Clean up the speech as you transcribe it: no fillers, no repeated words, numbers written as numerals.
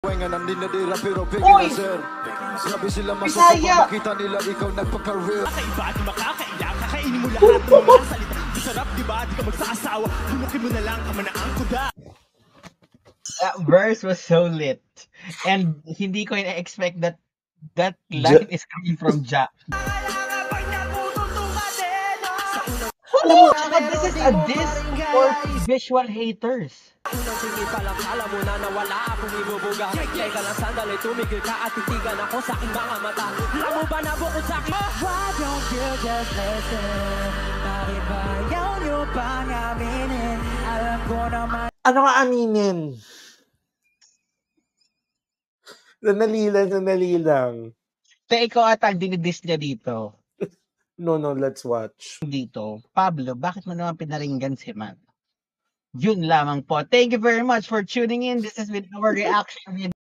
Nga ninadira pero peke Uy! na sir. Grabe sila masok Bisaya! pag makita nila ikaw nagpaka-real. Kakaiba at makakaiyak, kakainin mo lahat ng mga salita. Masarap diba, di ka magsasawa. Bunukin mo na lang kamanaang kuda. That verse was so lit. And hindi ko ina-expect that line is coming from Ja. Alam mo, tsaka this is a diss for visual haters. Sige pa lang, alam mo na nawala akong ibubuga. Teka lang sandali, tumigil ka at titigan ako sa aking mga mata. Alam mo ba na bukod sa akin? Why don't you just listen? Bakit ba ayaw nyo pang aminin? Alam ko naman. Ano nga aminin? Sanali lang. Kaya ikaw ata ang dinidiss niya dito. No, let's watch. Dito, Pablo, bakit mo naman pinaringgan si Man? Yun lamang po. Thank you very much for tuning in. This has been our reaction video.